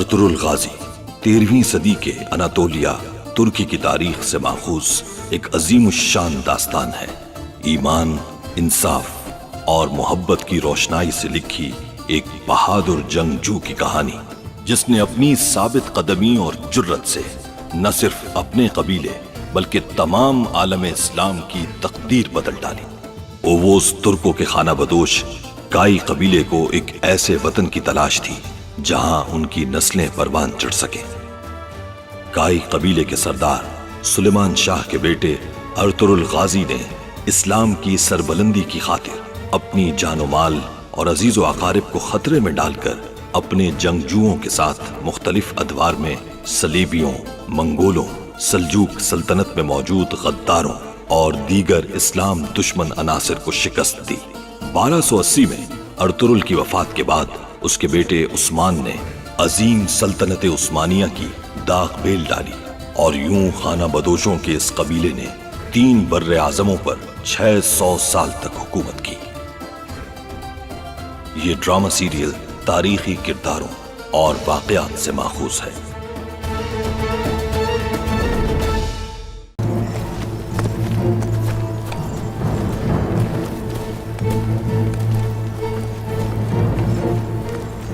Ertugrul गाजी 13वीं सदी के Anatolia तुर्की की तारीख से माखूज एक अजीम शान दास्तान है। ईमान, इंसाफ और मोहब्बत की रोशनाई से लिखी एक बहादुर जंगजू की कहानी, जिसने अपनी साबित कदमी और जुर्रत से न सिर्फ अपने कबीले बल्कि तमाम आलम इस्लाम की तकदीर बदल डाली। ओवोस तुर्कों के खाना बदोश काई कबीले को एक ऐसे वतन की तलाश थी जहां उनकी नस्लें परवान चढ़ सके। काई कबीले के सरदार सुलेमान शाह के बेटे अर्तुरुल गाजी ने इस्लाम की सरबलंदी की खातिर अपनी जानो माल और अजीजो अकारिब को खतरे में डालकर अपने जंगजुओं के साथ मुख्तलिफ अदवार में सलीबियों, मंगोलों, सल्जूक सल्तनत में मौजूद गद्दारों और दीगर इस्लाम दुश्मन अनासिर को शिकस्त दी। 1280 में अर्तुरुल की वफात के बाद उसके बेटे उस्मान ने अजीम सल्तनत उस्मानिया की दाग बेल डाली और यूं खाना बदोशों के इस कबीले ने 3 बर्रे आजमों पर 600 साल तक हुकूमत की। ये ड्रामा सीरियल तारीखी किरदारों और वाकयात से माखूज है।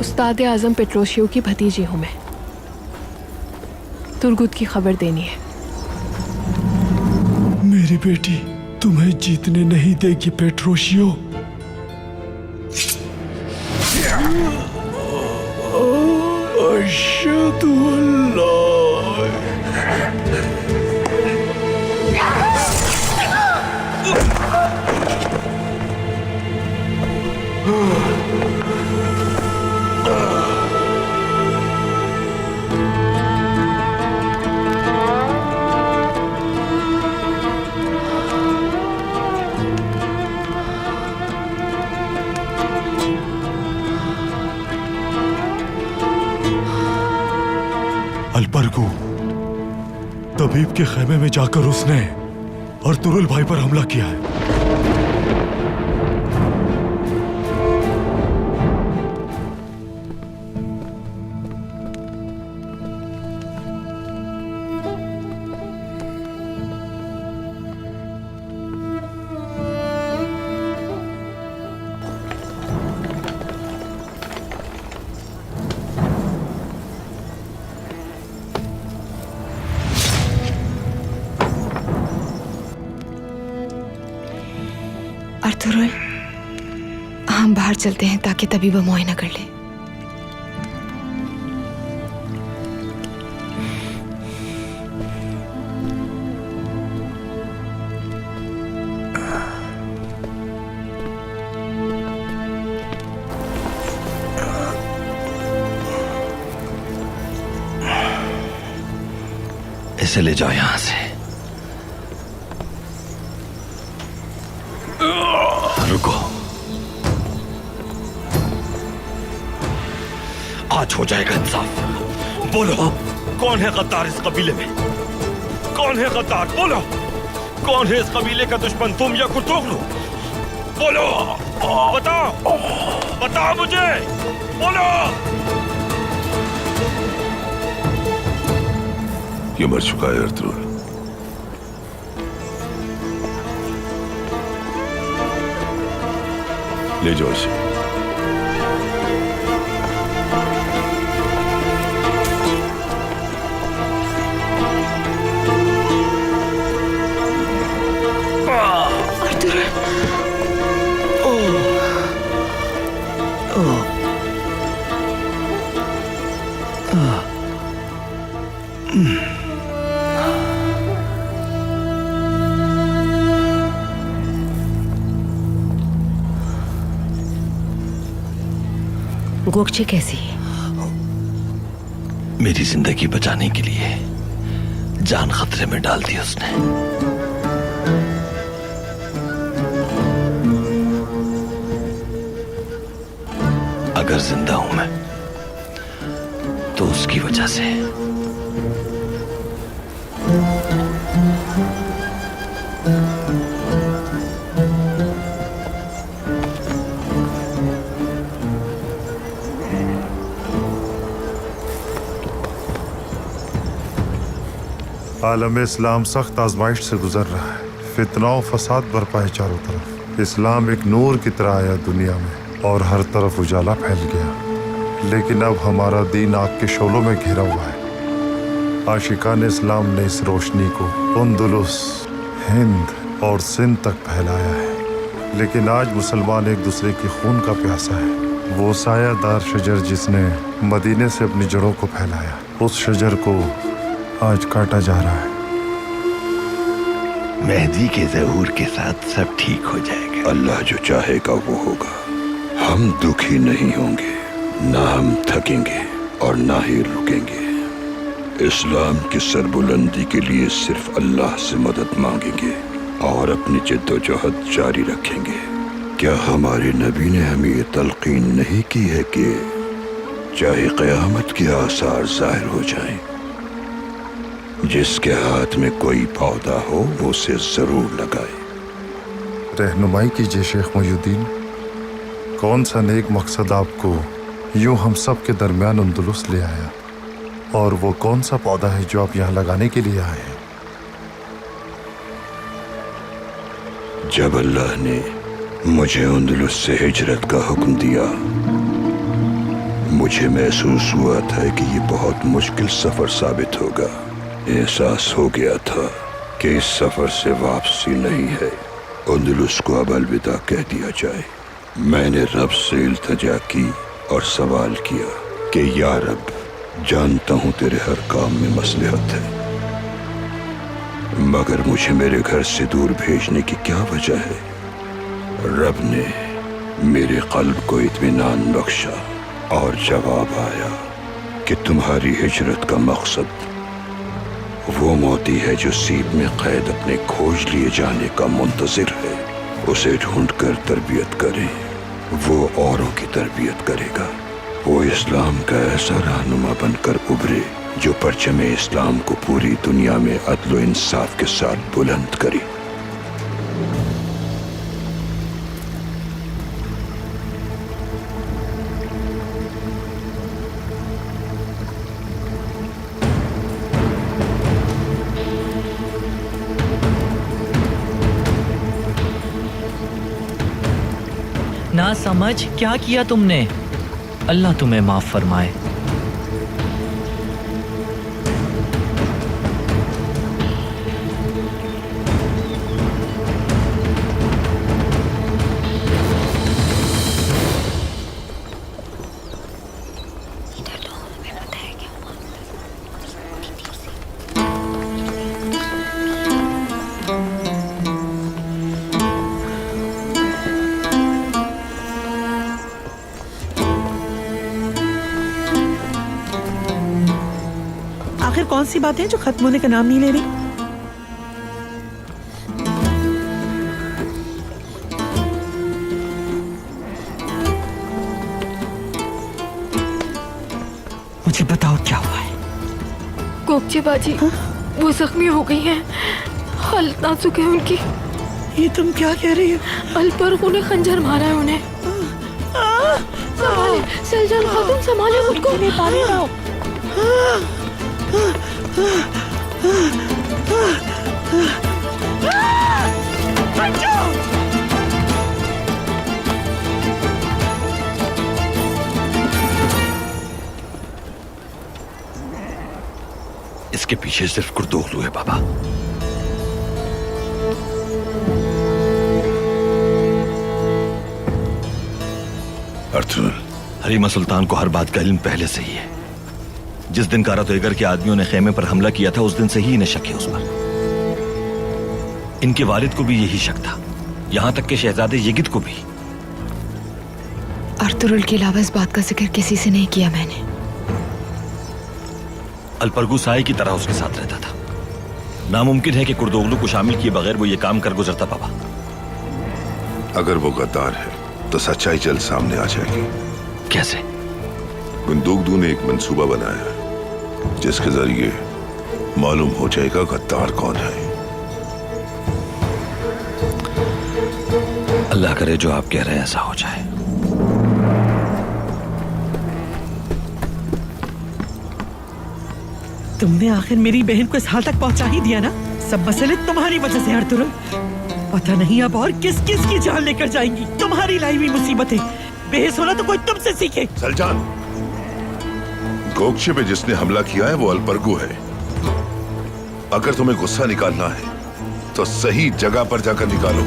उस्ताद आजम पेट्रोशियो की भतीजी हूं मैं। तुर्गुत की खबर देनी है। मेरी बेटी तुम्हें जीतने नहीं देगी पेट्रोशियो। अशहदु अल्ला अलबरगू तबीब के खेमे में जाकर उसने अर्तुरुल भाई पर हमला किया है। अर्तुरुल, हम बाहर चलते हैं ताकि तबीब मुआयना कर ले। इसे ले जाओ यहां से। रुको, आज हो जाएगा इंसाफ। बोलो, कौन है गद्दार इस कबीले में? कौन है गद्दार? बोलो, कौन है इस कबीले का दुश्मन, तुम या कुर्तुगलू? बोलो, बताओ, बताओ मुझे, बोलो। ये मर चुका है अर्तुरुल। ले जाओ इसे। गोकचे कैसी है? मेरी जिंदगी बचाने के लिए जान खतरे में डाल दी उसने। अगर जिंदा हूं मैं तो उसकी वजह से। आलम इस्लाम सख्त आजमाइश से गुजर रहा है। फितना और फसाद बरपा है चारों तरफ। इस्लाम एक नूर की तरह आया दुनिया में और हर तरफ उजाला फैल गया। लेकिन अब हमारा दीन आग के शोलों में घिरा हुआ है। आशिकान इस्लाम ने इस रोशनी को अंदलुस, हिंद और सिंध तक फैलाया है। लेकिन आज मुसलमान एक दूसरे की खून का प्यासा है। वो सायादार शजर जिसने मदीने से अपनी जड़ों को फैलाया, उस शजर को आज काटा जा रहा है। मेहदी के ज़हूर के साथ सब ठीक हो जाएगा। अल्लाह जो चाहेगा वो होगा। हम दुखी नहीं होंगे, ना हम थकेंगे और ना ही रुकेंगे। इस्लाम की सरबुलंदी के लिए सिर्फ अल्लाह से मदद मांगेंगे और अपनी जिद्दोजहद जारी रखेंगे। क्या हमारे नबी ने हमें ये तलकीन नहीं की है कि चाहे क़यामत के आसार ज़ाहिर हो जाएं, जिसके हाथ में कोई पौधा हो वो उसे जरूर लगाए। रहनुमाई कीजिए शेख मोयुद्दीन। कौन सा नेक मकसद आपको यूं हम सब के दरमियान अंदलुस ले आया, और वो कौन सा पौधा है जो आप यहाँ लगाने के लिए आए हैं? जब अल्लाह ने मुझे अंदलुस से हिजरत का हुक्म दिया, मुझे महसूस हुआ था कि ये बहुत मुश्किल सफर साबित होगा। एहसास हो गया था कि इस सफर से वापसी नहीं है। अंदलुस को अब अलविदा कह दिया जाए। मैंने रब से इल्तिजा की और सवाल किया कि या रब, जानता हूं तेरे हर काम में मसलहत है, मगर मुझे मेरे घर से दूर भेजने की क्या वजह है? रब ने मेरे कल्ब को इत्मीनान बख्शा और जवाब आया कि तुम्हारी हिजरत का मकसद वो मोती है जो सीप में कैद अपने खोज लिए जाने का मुंतजिर है। उसे ढूंढकर तरबियत करें, वो औरों की तरबियत करेगा। वो इस्लाम का ऐसा रहनुमा बनकर उभरे जो परचमे इस्लाम को पूरी दुनिया में अदल व इंसाफ के साथ बुलंद करे। ना समझ क्या किया तुमने? अल्लाह तुम्हें माफ फरमाए। आखिर कौन सी बात है जो खत्म होने का नाम नहीं ले रही? मुझे बताओ क्या हुआ है? कोपचे बाजी वो जख्मी हो गई हैं। हालत नाजुक है उनकी। ये तुम क्या कह रही हो? अलपरगू ने खंजर मारा है उन्हें। संभाले सलजान खातून, संभाले खुद को। पानी लाओ। इसके पीछे सिर्फ कुर्दोगलू है बाबा। अर्तुल, हरीमा सुल्तान को हर बात का इल्म पहले से ही है। जिस दिन कारा तोयगर के आदमियों ने खेमे पर हमला किया था, उस दिन से ही इन्हें शक है उस पर। इनके वालिद को भी यही शक था, यहां तक कि शहजादे यगिद को भी। अर्तुरुल के अलावा इस बात का जिक्र किसी से नहीं किया मैंने। अलपरगू साई की तरह उसके साथ रहता था। नामुमकिन है कि कुर्दोगलू को शामिल किए बगैर वो ये काम कर गुजरता बाबा। अगर वो गद्दार है तो सच्चाई जल्द सामने आ जाएगी। कैसे? बंदूकदू ने एक मंसूबा बनाया जिसके जरिए मालूम हो जाएगा गद्दार कौन है। अल्लाह करे जो आप कह रहे हैं ऐसा हो जाए। तुमने आखिर मेरी बहन को इस हाल तक पहुंचा ही दिया ना। सब मसले तुम्हारी वजह से अर्तुरुल। पता नहीं अब और किस किस की जान लेकर जाएंगी तुम्हारी लाई हुई मुसीबतें। बेहस होना तो कोई तुमसे सीखे। सलजान, गोगचे पे जिसने हमला किया है वो अलबरगु है। अगर तुम्हें गुस्सा निकालना है तो सही जगह पर जाकर निकालो।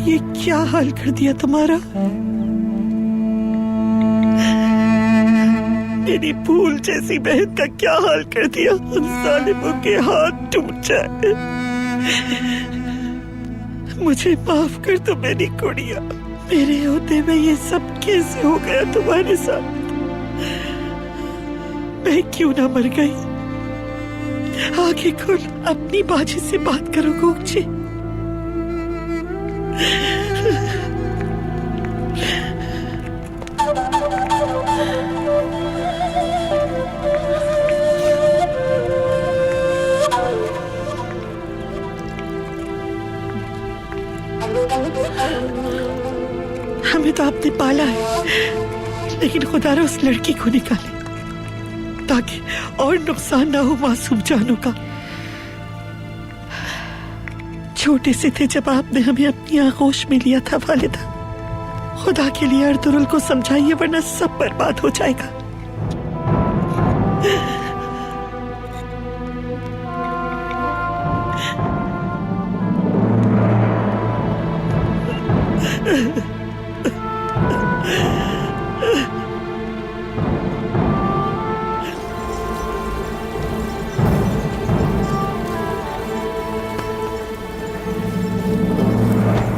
ये क्या हाल कर दिया तुम्हारा। मेरी फूल जैसी बहन का क्या हाल कर दिया। उन जालिमों के हाथ टूट जाए। मुझे माफ कर दो मेरी कुड़िया। मेरे होते में ये सब कैसे हो गया तुम्हारे साथ। मैं क्यों ना मर गई। आगे खोल, अपनी बाजी से बात करो गोगचे। हमें तो आपने पाला है, लेकिन खुदा ने उस लड़की को निकाले ताकि और नुकसान ना हो मासूम जानों का। छोटे से थे जब आपने हमें अपनी आगोश में लिया था वालिदा। खुदा के लिए अर्तुरुल को समझाइए वरना सब बर्बाद हो जाएगा।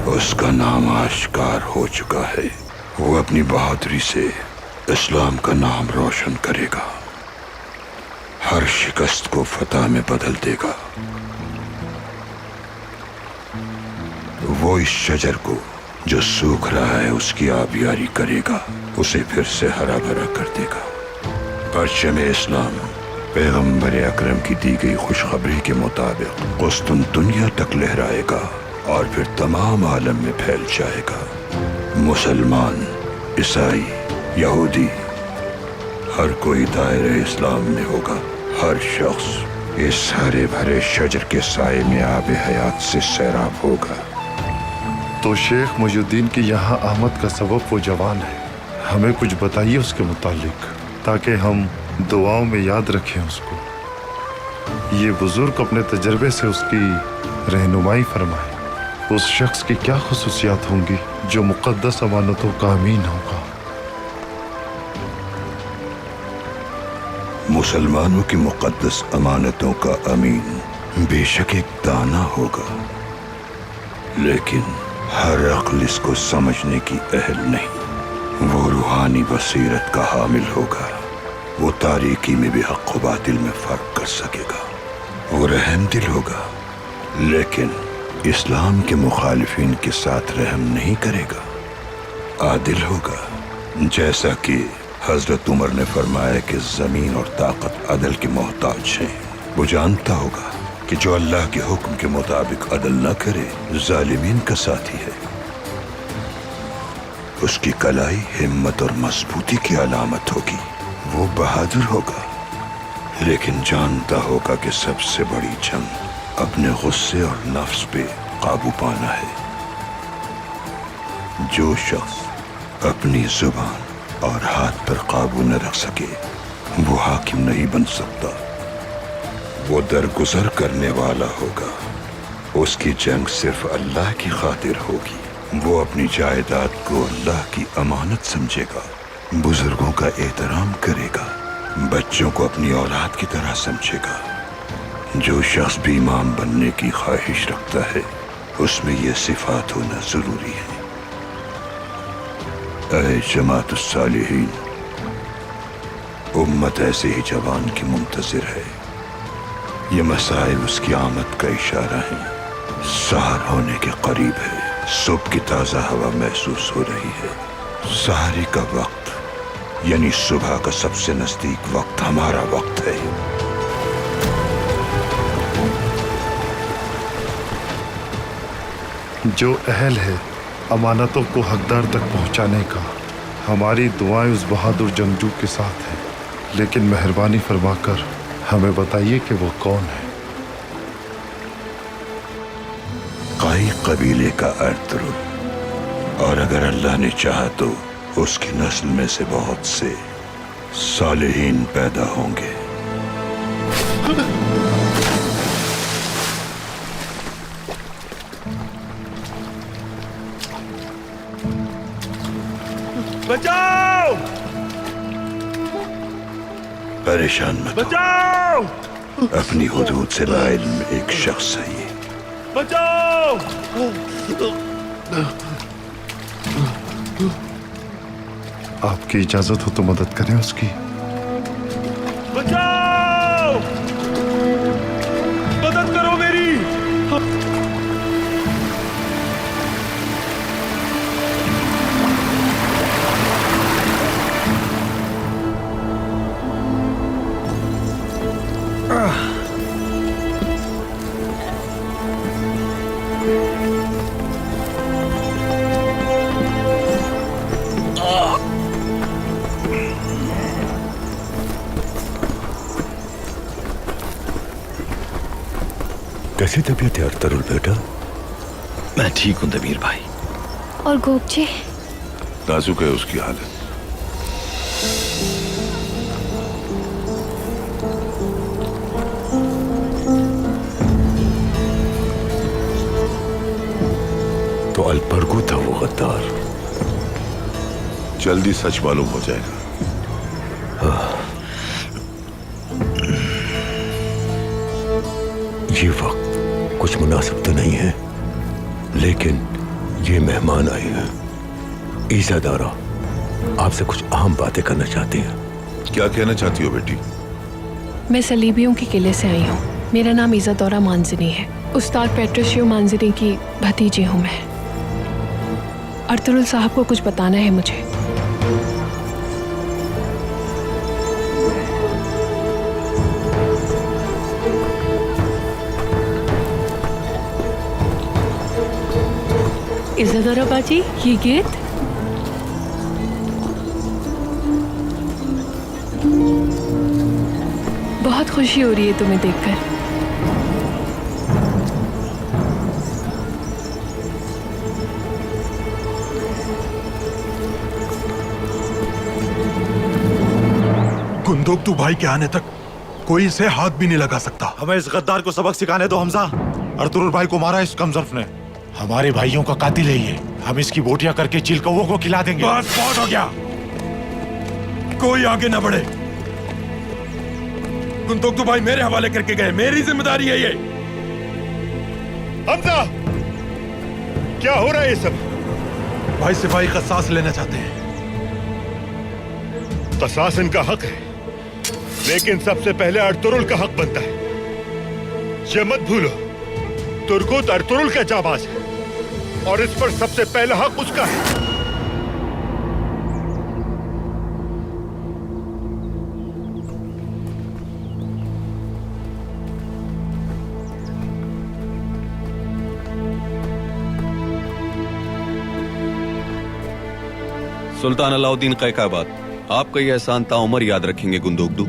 उसका नाम आश्कार हो चुका है। वो अपनी बहादुरी से इस्लाम का नाम रोशन करेगा। हर शिकस्त को फतह में बदल देगा। वो इस शजर को जो सूख रहा है उसकी आबियारी करेगा, उसे फिर से हरा भरा कर देगा। परचम इस्लाम पैगंबर अकरम की दी गई खुशखबरी के मुताबिक कुस्तुनतुनिया तक लहराएगा और फिर तमाम आलम में फैल जाएगा। मुसलमान, ईसाई, यहूदी, हर कोई दायरे इस्लाम में होगा। हर शख्स इस हरे भरे शजर के साए में आब हयात से सैराब होगा। तो शेख मुजुद्दीन की यहाँ आमद का सबब वो जवान है। हमें कुछ बताइए उसके मुतालिक, ताकि हम दुआओं में याद रखें उसको। ये बुजुर्ग अपने तजर्बे से उसकी रहनुमाई फरमाए। उस शख्स की क्या खुसूसियात होंगी जो मुक़द्दस अमानतों का अमीन होगा। मुसलमानों की मुक़द्दस अमानतों का अमीन बेशक एक दाना होगा, लेकिन हर अक्ल इसको समझने की अहल नहीं। वो रूहानी बसीरत का हामिल होगा। वो तारीकी में भी हक़ व बातिल में फ़र्क कर सकेगा। वो रहम दिल होगा, लेकिन इस्लाम के मुखालिफिन के साथ रहम नहीं करेगा। आदिल होगा, जैसा कि हजरत उमर ने फरमाया कि जमीन और ताकत अदल के मोहताज हैं। वो जानता होगा कि जो अल्लाह के हुक्म के मुताबिक अदल न करे जालिमीन का साथी है। उसकी कलाई हिम्मत और मजबूती की अलामत होगी। वो बहादुर होगा, लेकिन जानता होगा कि सबसे बड़ी जंग अपने गुस्से और नफ्स पे काबू पाना है। जो शख्स अपनी जुबान और हाथ पर काबू न रख सके वो हाकिम नहीं बन सकता। वो दरगुजर करने वाला होगा। उसकी जंग सिर्फ अल्लाह की खातिर होगी। वो अपनी जायदाद को अल्लाह की अमानत समझेगा। बुजुर्गों का एहतराम करेगा। बच्चों को अपनी औलाद की तरह समझेगा। जो शख्स भी इमाम बनने की ख्वाहिश रखता है उसमें यह सिफात होना जरूरी है। ऐ जमात सालिहीन, उम्मत ऐसे ही जवान की मुंतजिर है। ये मसाइल उसकी आमद का इशारा है। सहर होने के करीब है। सुबह की ताजा हवा महसूस हो रही है। सहरी का वक्त यानी सुबह का सबसे नजदीक वक्त हमारा वक्त है। जो अहल है अमानतों को हकदार तक पहुंचाने का, हमारी दुआएं उस बहादुर जंगजू के साथ है। लेकिन मेहरबानी फरमाकर हमें बताइए कि वो कौन है। काई कबीले का अर्तुरुल, और अगर अल्लाह ने चाहा तो उसकी नस्ल में से बहुत से सालिहीन पैदा होंगे। बचाओ! परेशान मत हो। बचाओ! अपनी हुदूद से लाइल्म एक शख्स है ये। बचाओ! आपकी इजाजत हो तो मदद करें उसकी। बचाओ! मदद करो मेरी। कैसी तबीयत है अर्तुरुल बेटा? मैं ठीक हूं दबीर भाई। और गोपचे? नाजुक है उसकी हालत। तो अलपरगु था वो गद्दार। जल्दी सच मालूम हो जाएगा। ये वक्त कुछ मुनासिब तो नहीं है, लेकिन ये मेहमान आए हैं। ईज़ादारा आपसे कुछ अहम बातें करना चाहती हैं। क्या कहना चाहती हो बेटी? मैं सलीबियों के किले से आई हूँ। मेरा नाम इज़ादौरा मांजनी है। उस्ताद पेट्रोशियो मांजनी की भतीजी हूँ मैं। अर्तुरुल साहब को कुछ बताना है मुझे। इज़ादौरा बाजी, ये गीत बहुत खुशी हो रही है तुम्हें देखकर। गुंदोक्तू भाई के आने तक कोई इसे हाथ भी नहीं लगा सकता। हमें इस गद्दार को सबक सिखाने दो हमजा। अर्तुरुल भाई को मारा इस कमजर्फ ने। हमारे भाइयों का कातिल है ये। हम इसकी बोटियां करके चिल कौवों को खिला देंगे। बस बहुत हो गया, कोई आगे ना बढ़े। गुंदोक्तू भाई मेरे हवाले करके गए, मेरी जिम्मेदारी है ये। हमजा, क्या हो रहा है ये सब? भाई सिपाही कसास लेना चाहते हैं। कसास इनका हक है, लेकिन सबसे पहले अर्तुरुल का हक बनता है। ये मत भूलो, तुर्कुत अर्तुरुल का जाबाज है और इस पर सबसे पहला हक उसका है। सुल्तान अलाउद्दीन कैकाबाद, आपका यह एहसान ताउमर याद रखेंगे गुंदोक्तू।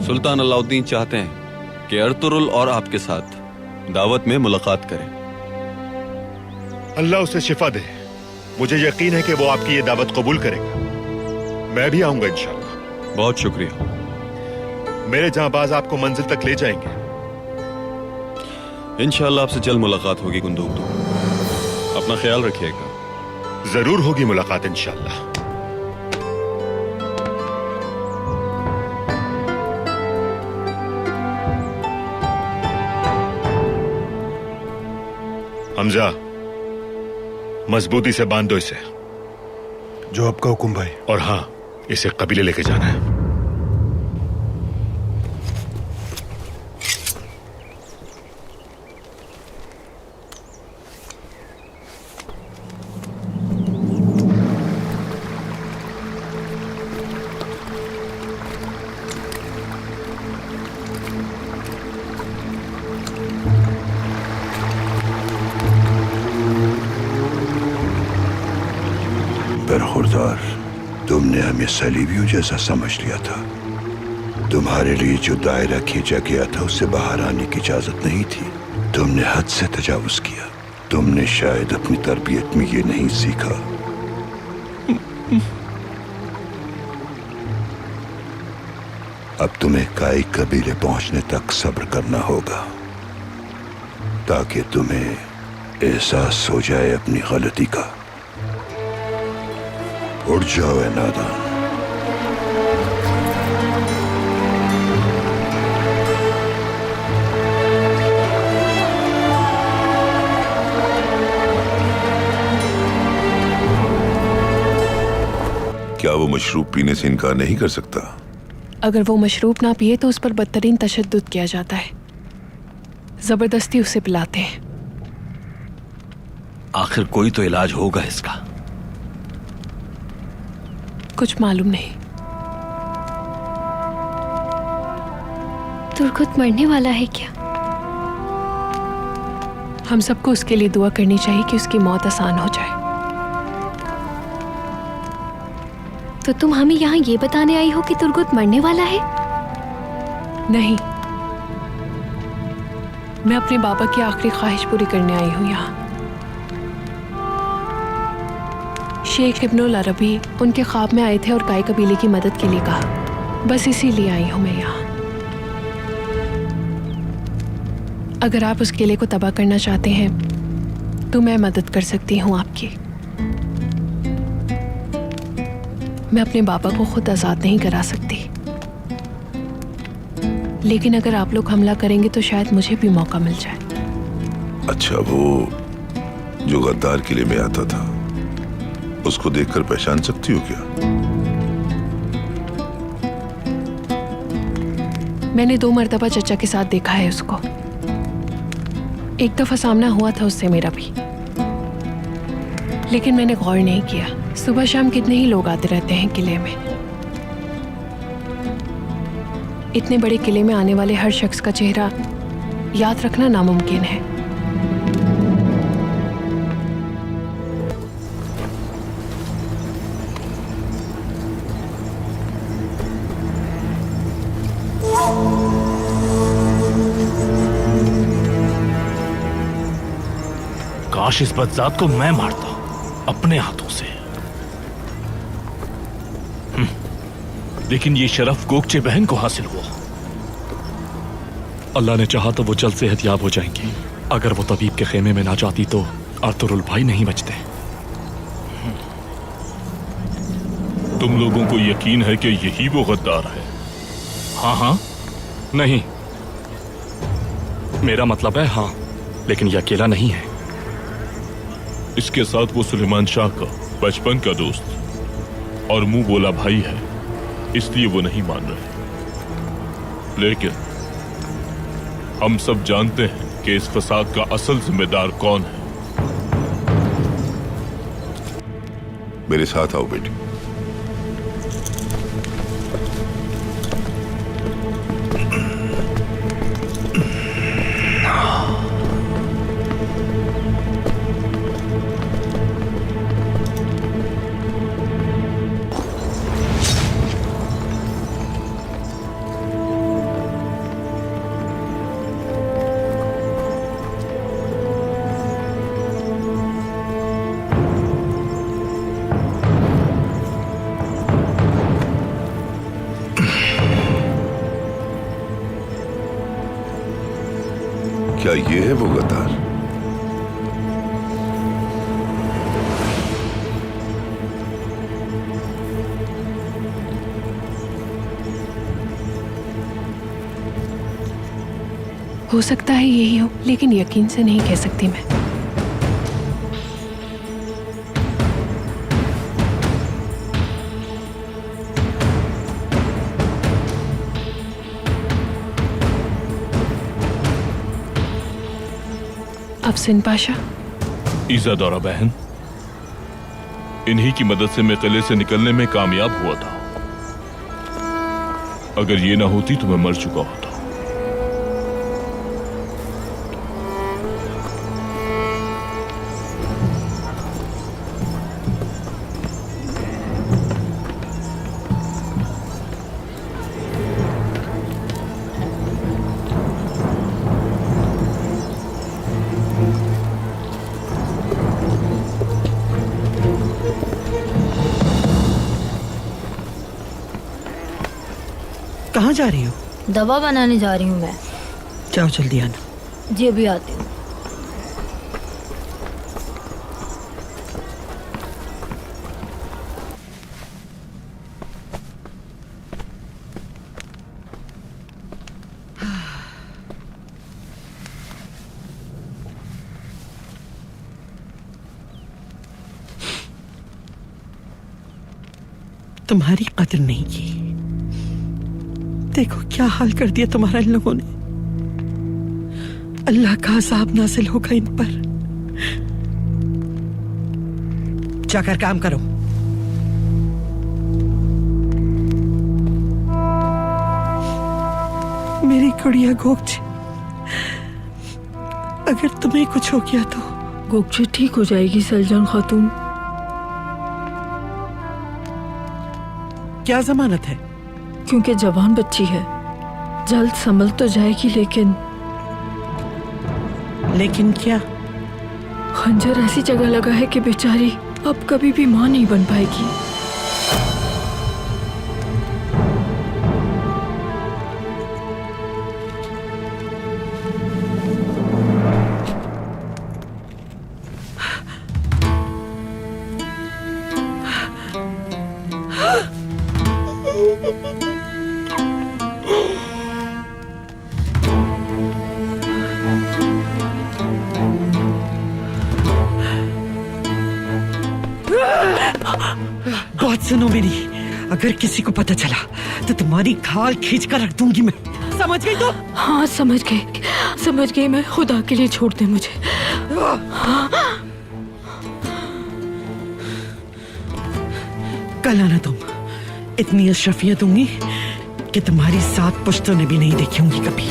सुल्तान अलाउद्दीन चाहते हैं कि अर्तुरुल और आपके साथ दावत में मुलाकात करें। अल्लाह उसे शिफा दे। मुझे यकीन है कि वो आपकी ये दावत कबूल करेगा। मैं भी आऊंगा इंशाअल्लाह। बहुत शुक्रिया। मेरे जांबाज आपको मंजिल तक ले जाएंगे। इंशाअल्लाह आपसे जल्द मुलाकात होगी गुंदोक्तू। अपना ख्याल रखिएगा। जरूर होगी मुलाकात इंशाअल्लाह। हमजा, मजबूती से बांध दो इसे। जो आपका हुक्म भाई। और हाँ, इसे कबीले लेके जाना है। बरखुरदार, तुमने हमें सलीबियों जैसा समझ लिया था। तुम्हारे लिए जो दायरा खींचा गया था उससे बाहर आने की इजाजत नहीं थी। तुमने हद से तजावुज किया। तुमने शायद अपनी तरबियत में ये नहीं सीखा। अब तुम्हें काई कबीले पहुंचने तक सब्र करना होगा ताकि तुम्हें एहसास हो जाए अपनी गलती का। उठ जाओ ए नादान। क्या वो मशरूब पीने से इनकार नहीं कर सकता? अगर वो मशरूब ना पिए तो उस पर बदतरीन तशद्दुद किया जाता है, जबरदस्ती उसे पिलाते हैं। आखिर कोई तो इलाज होगा इसका। कुछ मालूम नहीं। तुर्कुत मरने वाला है क्या? हम सबको उसके लिए दुआ करनी चाहिए कि उसकी मौत आसान हो जाए। तो तुम हमें यहाँ ये बताने आई हो कि तुर्कुत मरने वाला है? नहीं, मैं अपने बाबा की आखिरी ख्वाहिश पूरी करने आई हूँ यहाँ। शेख इब्नुल अरबी उनके ख्वाब में आए थे और काई कबीले की मदद के लिए कहा। बस इसीलिए आई हूँ मैं यहाँ। अगर आप उस किले को तबाह करना चाहते हैं तो मैं मदद कर सकती हूँ आपकी। मैं अपने बाबा को खुद आज़ाद नहीं करा सकती, लेकिन अगर आप लोग हमला करेंगे तो शायद मुझे भी मौका मिल जाए। अच्छा, वो जो गद्दार किले में आता था उसको देखकर पहचान सकती हो क्या? मैंने 2 मर्तबा चचा के साथ देखा है उसको। एक दफा सामना हुआ था उससे मेरा भी, लेकिन मैंने गौर नहीं किया। सुबह शाम कितने ही लोग आते रहते हैं किले में। इतने बड़े किले में आने वाले हर शख्स का चेहरा याद रखना नामुमकिन है। काश इस बदजात को मैं मारता अपने हाथों से। लेकिन ये शरफ गोगचे बहन को हासिल हुआ। अल्लाह ने चाहा तो वो जल्द सेहतयाब हो जाएंगी। अगर वो तबीब के खेमे में ना जाती तो अर्तुरुल भाई नहीं बचते। तुम लोगों को यकीन है कि यही वो गद्दार है? हाँ हाँ, नहीं, मेरा मतलब है हाँ, लेकिन ये अकेला नहीं है। इसके साथ वो सुलेमान शाह का बचपन का दोस्त और मुंह बोला भाई है, इसलिए वो नहीं मान रहे। लेकिन हम सब जानते हैं कि इस फसाद का असल जिम्मेदार कौन है। मेरे साथ आओ बेटी। क्या ये है वो गद्दार? हो सकता है यही हो, लेकिन यकीन से नहीं कह सकती मैं। अफसिन पाशा, इज़ादौरा बहन, इन्हीं की मदद से मैं किले से निकलने में कामयाब हुआ था। अगर ये ना होती तो मैं मर चुका होता। कहाँ जा रही हो? दवा बनाने जा रही हूँ मैं। जाओ जल्दी आना। जी अभी आती हूँ। तुम्हारी कदर नहीं की। देखो क्या हाल कर दिया तुम्हारा इन लोगों ने। अल्लाह का अज़ाब नाज़िल होगा इन पर। जाकर काम करो। मेरी गुड़िया गोगची, अगर तुम्हें कुछ हो गया तो। गोगची ठीक हो जाएगी सलजान खातून। क्या जमानत है? क्योंकि जवान बच्ची है, जल्द संभल तो जाएगी, लेकिन क्या? खंजर ऐसी जगह लगा है कि बेचारी अब कभी भी मां नहीं बन पाएगी। बात सुनो मेरी, अगर किसी को पता चला तो तुम्हारी खाल खींच कर रख दूंगी मैं। समझ गई तो? हाँ समझ गई मैं। खुदा के लिए छोड़ दे मुझे। कल आना तुम, इतनी अशरफियत दूंगी कि तुम्हारी 7 पुश्तों ने भी नहीं देखी होंगी कभी।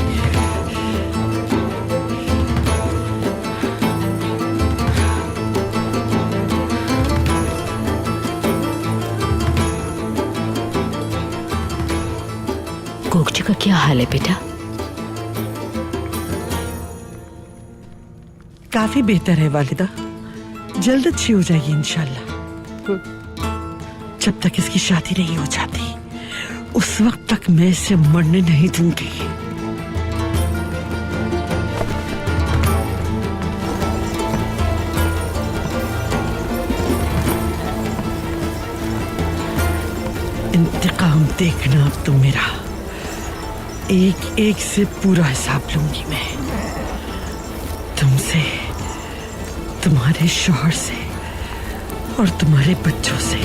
गोगची का क्या हाल है बेटा? काफी बेहतर है वालिदा, जल्द अच्छी हो जाएगी इंशाल्लाह। जब तक इसकी शादी नहीं हो जाती उस वक्त तक मैं इसे मरने नहीं दूंगी। इंतकाम देखना अब तुम मेरा। एक एक से पूरा हिसाब लूंगी मैं, तुमसे, तुम्हारे शौहर से और तुम्हारे बच्चों से।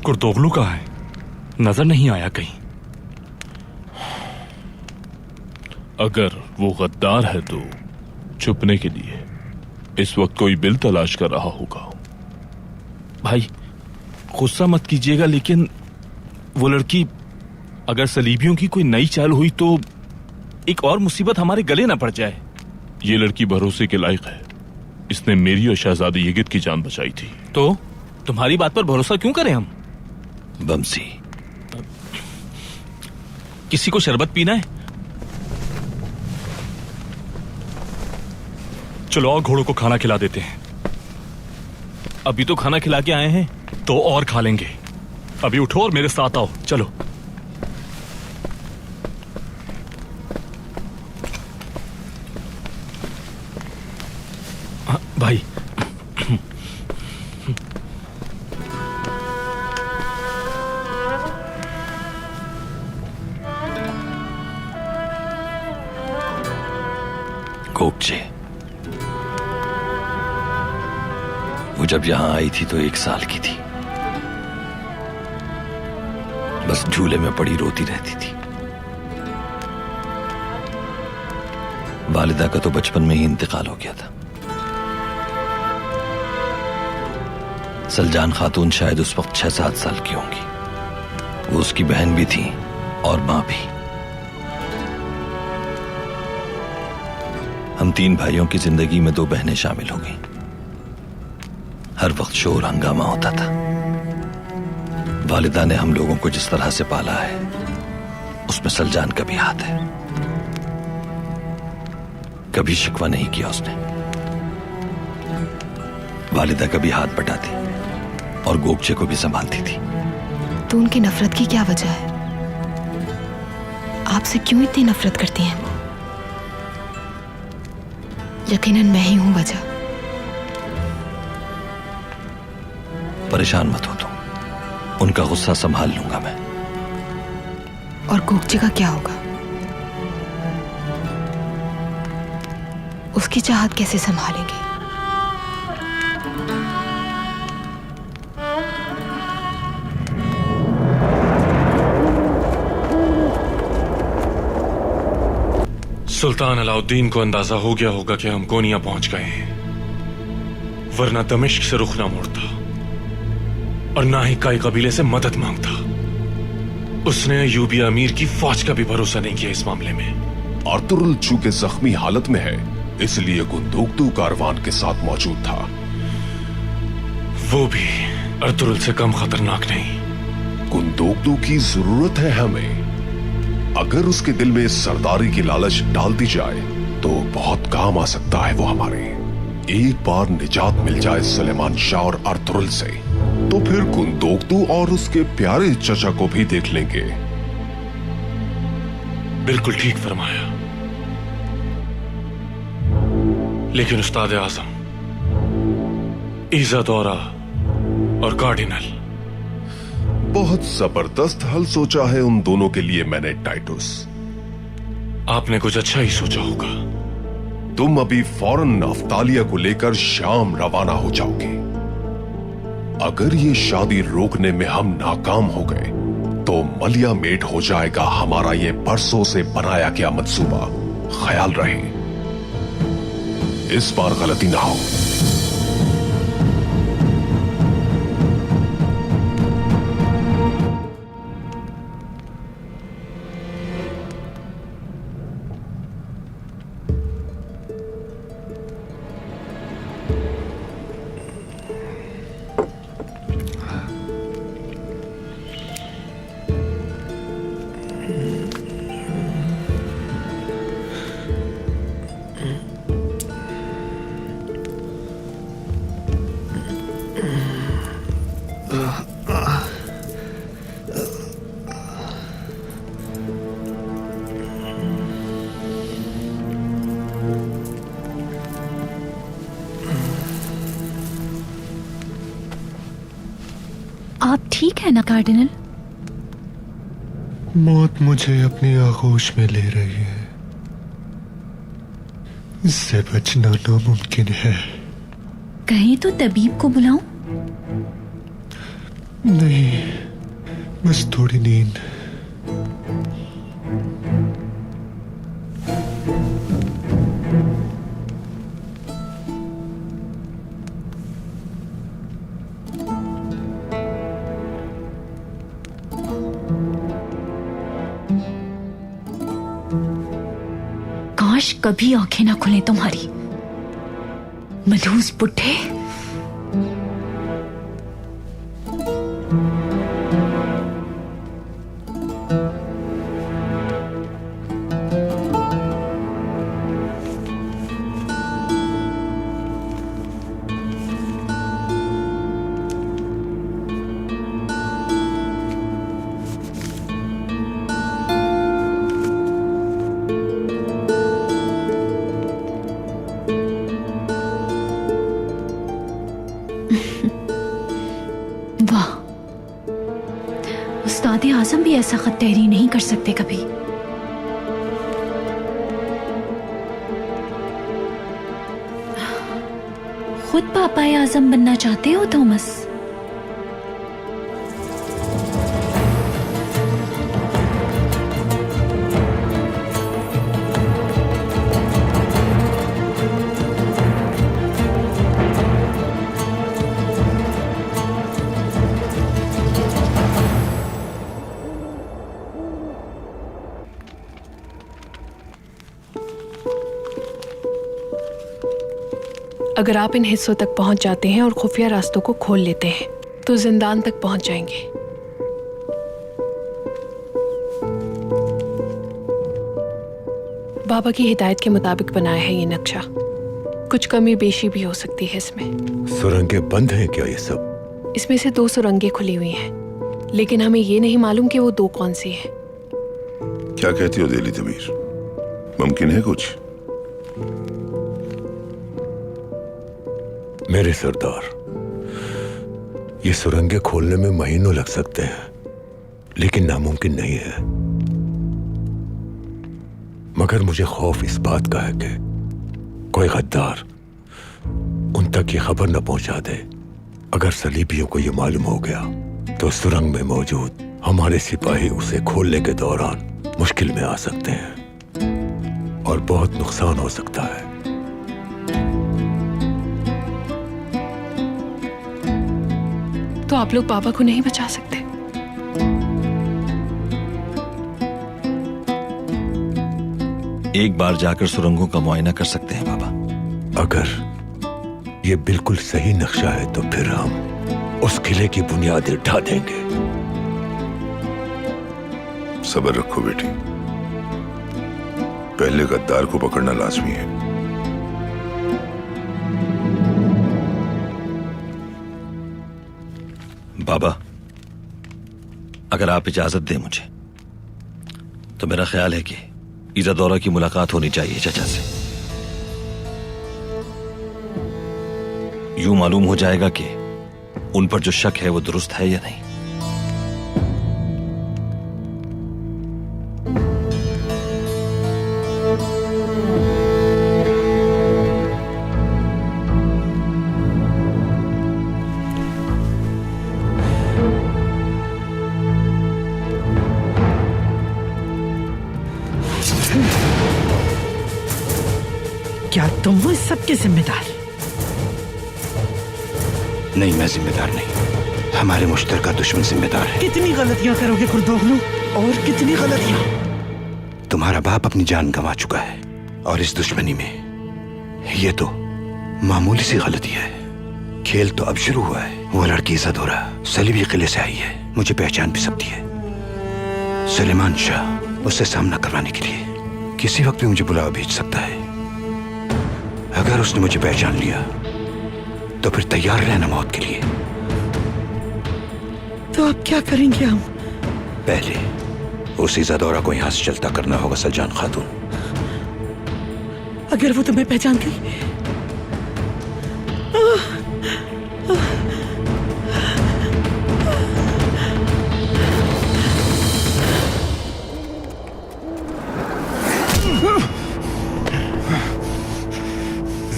कुर्तोगलू कहाँ है? नजर नहीं आया कहीं। अगर वो गद्दार है तो छुपने के लिए इस वक्त कोई बिल तलाश कर रहा होगा। भाई गुस्सा मत कीजिएगा, लेकिन वो लड़की, अगर सलीबियों की कोई नई चाल हुई तो एक और मुसीबत हमारे गले ना पड़ जाए। ये लड़की भरोसे के लायक है। इसने मेरी और शहजादी यगित की जान बचाई थी। तो तुम्हारी बात पर भरोसा क्यों करें हम? बमसी, किसी को शरबत पीना है? चलो और घोड़ों को खाना खिला देते हैं। अभी तो खाना खिला के आए हैं। तो और खा लेंगे। अभी उठो और मेरे साथ आओ, चलो। भाई गोगचे, वो जब यहां आई थी तो 1 साल की थी। बस झूले में पड़ी रोती रहती थी। वालिदा का तो बचपन में ही इंतकाल हो गया था। सलजान खातून शायद उस वक्त 6-7 साल की होंगी। वो उसकी बहन भी थी और मां भी। हम 3 भाइयों की जिंदगी में 2 बहनें शामिल हो गईं। हर वक्त शोर हंगामा होता था। वालिदा ने हम लोगों को जिस तरह से पाला है उसमें सलजान का भी हाथ है। कभी शिकवा नहीं किया उसने। वालिदा कभी हाथ बटाती और गोपचे को भी संभालती थी। तो उनकी नफरत की क्या वजह है? आपसे क्यों इतनी नफरत करती हैं वो? यकीनन मैं ही हूं वजह। परेशान मत हो तुम, उनका गुस्सा संभाल लूंगा मैं। और गोपचे का क्या होगा? उसकी चाहत कैसे संभालेंगे? सुल्तान अलाउद्दीन को अंदाजा हो गया होगा कि हम कोनिया पहुंच गए हैं, वरना दमिश्क से रुख ना मोड़ता और ना ही कई कबीले से मदद मांगता। उसने यूबी अमीर की फौज का भी भरोसा नहीं किया इस मामले में। अर्तुरुल चूंकि जख्मी हालत में है, इसलिए गुंदोकतू कारवान के साथ मौजूद था। वो भी अर्तुरुल से कम खतरनाक नहीं। गुंदोकतू की जरूरत है हमें। अगर उसके दिल में सरदारी की लालच डाल दी जाए तो बहुत काम आ सकता है वो हमारे। एक बार निजात मिल जाए सुलेमान शाह और अर्तुरुल से तो फिर गुंदोकतू और उसके प्यारे चचा को भी देख लेंगे। बिल्कुल ठीक फरमाया। लेकिन उस्ताद आजम, इज़ादौरा और कार्डिनल, बहुत जबरदस्त हल सोचा है उन दोनों के लिए मैंने टाइटुस। आपने कुछ अच्छा ही सोचा होगा। तुम अभी फौरन अफ्तालिया को लेकर शाम रवाना हो जाओगे। अगर ये शादी रोकने में हम नाकाम हो गए तो मलिया मेट हो जाएगा हमारा ये बरसों से बनाया गया मंसूबा। ख्याल रहे इस बार गलती ना हो। आप ठीक है ना कार्डिनल? मौत मुझे अपनी आगोश में ले रही है। इससे बचना नामुमकिन है। कहीं तो तबीब को बुलाऊं? नहीं, बस थोड़ी नींद। काश कभी आंखें ना खुले तुम्हारी, मलूस बुढ़े। वाह, उस्ताद आजम भी ऐसा खत तहरीर नहीं कर सकते कभी। खुद पापा आजम बनना चाहते हो थॉमस? अगर आप इन हिस्सों तक पहुंच जाते हैं और खुफिया रास्तों को खोल लेते हैं तो जिंदान तक पहुंच जाएंगे। बाबा की हिदायत के मुताबिक बनाया है ये नक्शा। कुछ कमी बेशी भी हो सकती है इसमें। सुरंगें बंद हैं क्या ये सब? इसमें से 2 सुरंगें खुली हुई हैं, लेकिन हमें ये नहीं मालूम कि वो 2 कौन सी हैं। क्या कहती हो दिली तमीर, मुमकिन है कुछ? मेरे सरदार, ये सुरंगें खोलने में महीनों लग सकते हैं, लेकिन नामुमकिन नहीं है। मगर मुझे खौफ इस बात का है कि कोई गद्दार उन तक ये खबर न पहुंचा दे। अगर सलीबियों को ये मालूम हो गया तो सुरंग में मौजूद हमारे सिपाही उसे खोलने के दौरान मुश्किल में आ सकते हैं और बहुत नुकसान हो सकता है। तो आप लोग बाबा को नहीं बचा सकते? एक बार जाकर सुरंगों का मुआयना कर सकते हैं बाबा। अगर ये बिल्कुल सही नक्शा है तो फिर हम उस किले की बुनियादें ढा देंगे। सब्र रखो बेटी, पहले गद्दार को पकड़ना लाजमी है। बाबा, अगर आप इजाजत दें मुझे, तो मेरा ख्याल है कि इज़ादौरा की मुलाकात होनी चाहिए चाचा से। यूं मालूम हो जाएगा कि उन पर जो शक है वो दुरुस्त है या नहीं। क्या तुम हो इस सब के जिम्मेदार? नहीं, मैं जिम्मेदार नहीं, हमारे मुश्तरका दुश्मन जिम्मेदार है। कितनी गलतियां करोगे कुर्दोगलू, और कितनी गलतियां? तुम्हारा बाप अपनी जान गंवा चुका है और इस दुश्मनी में ये तो मामूली सी गलती है। खेल तो अब शुरू हुआ है। वो लड़की इज़ादौरा सलीबी किले से आई है, मुझे पहचान भी सकती है। सुलेमान शाह उससे सामना करवाने के लिए किसी वक्त भी मुझे बुलावा भेज सकता है। अगर उसने मुझे पहचान लिया तो फिर तैयार रहना मौत के लिए। तो अब क्या करेंगे हम? पहले उस इज़ादौरा को यहां से चलता करना होगा सलजान खातून। अगर वो तुम्हें पहचान गई?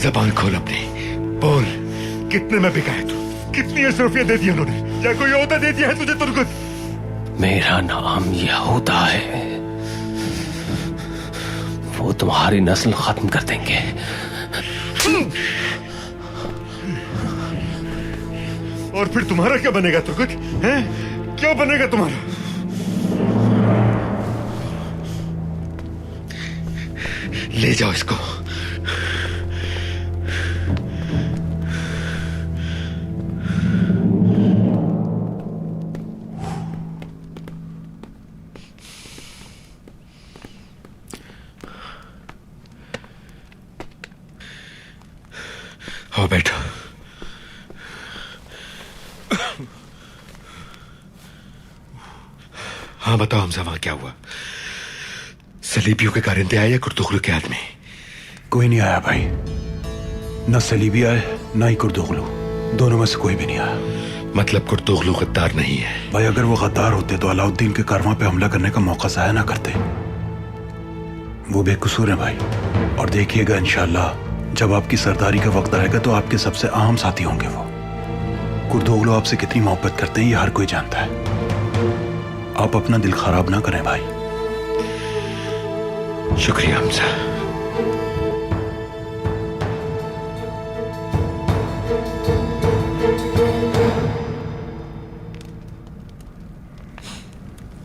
जबान खोल अपनी, बोल, कितने में बिका है तू? कितनी अशरफियत दे दी उन्होंने? या कोई ओहदा दे दिया है तुझे तुर्गुत? मेरा नाम यहूदा है, वो तुम्हारी नस्ल खत्म कर देंगे। और फिर तुम्हारा क्या बनेगा तुर्गुत? हैं? क्या बनेगा तुम्हारा? ले जाओ इसको। आओ बैठो। हाँ बताओ हमजा, वहां क्या हुआ? सलीबियों के कारिंदे आए या कुर्दुगलू के आदमी? कोई नहीं आया भाई, न सलीबी आए न ही कुर्दुगलू, दोनों में से कोई भी नहीं आया। मतलब कुर्दुगलू गद्दार नहीं है? भाई अगर वो गद्दार होते तो अलाउद्दीन के कारवां पे हमला करने का मौका जाया ना करते। वो बेकसूर है भाई, और देखिएगा इंशाल्लाह जब आपकी सरदारी का वक्त आएगा तो आपके सबसे अहम साथी होंगे वो। कुर्दुगलू आपसे कितनी मोहब्बत करते हैं ये हर कोई जानता है। आप अपना दिल खराब ना करें भाई। शुक्रिया हमजा।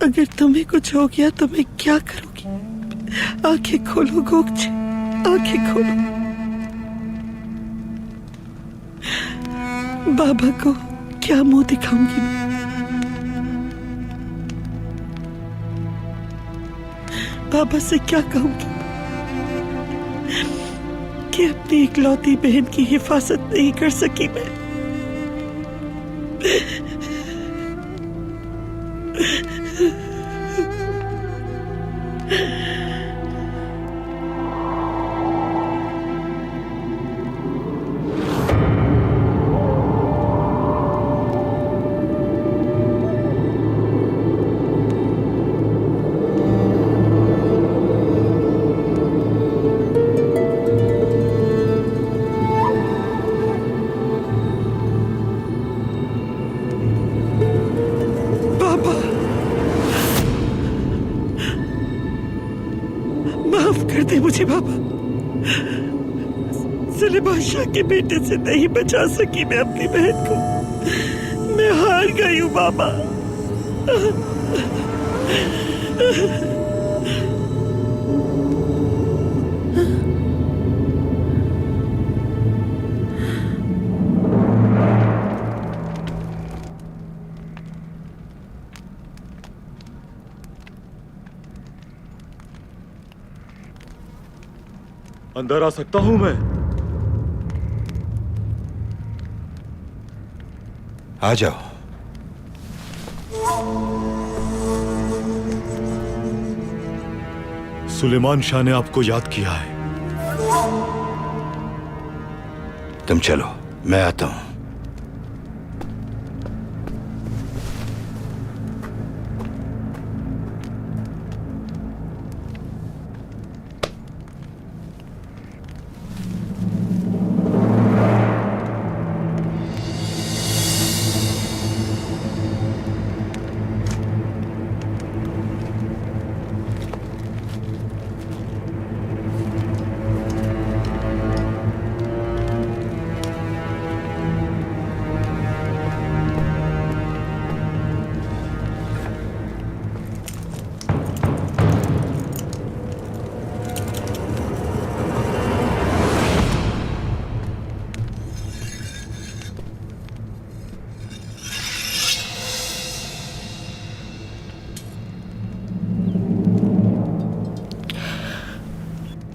अगर तुम्हें कुछ हो गया तो मैं क्या करूंगी? आंखें खोलो गोगचे, आंखें खोलो। बाबा को क्या मुंह दिखाऊंगी मैं? बाबा से क्या कहूंगी कि अपनी इकलौती बहन की हिफाजत नहीं कर सकी मैं? मुझे बाबा, सुलेमान शाह के बेटे से नहीं बचा सकी मैं अपनी बहन को। मैं हार गई हूँ बाबा। अंदर आ सकता हूं मैं? आ जाओ। सुलेमान शाह ने आपको याद किया है। तुम चलो, मैं आता हूं।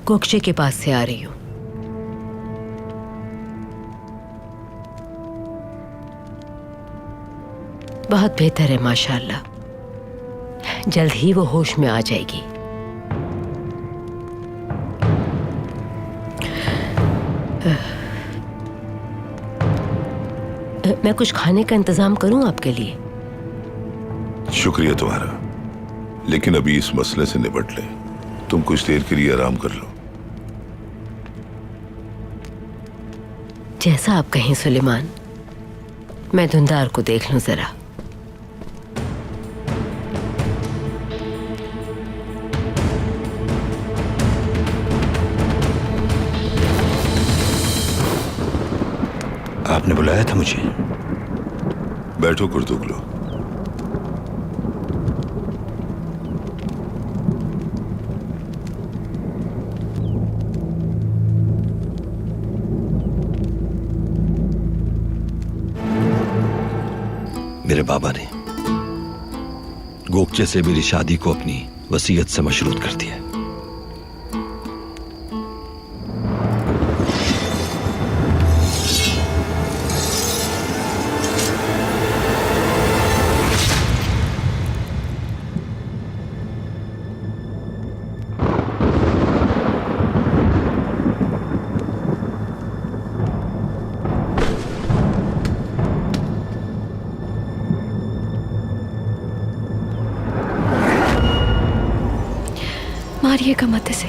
गोक्षे के पास से आ रही हूं। बहुत बेहतर है माशाअल्लाह। जल्द ही वो होश में आ जाएगी। मैं कुछ खाने का इंतजाम करूं आपके लिए? शुक्रिया तुम्हारा, लेकिन अभी इस मसले से निपट ले। तुम कुछ देर के लिए आराम कर लो। जैसा आप कहें सुलेमान। मैं धुंधार को देख लूं जरा। आपने बुलाया था मुझे? बैठो कुर्तुगलो। मेरे बाबा ने गोकचे से मेरी शादी को अपनी वसीयत से मशरूत कर दिया। मारिएगा मत इसे।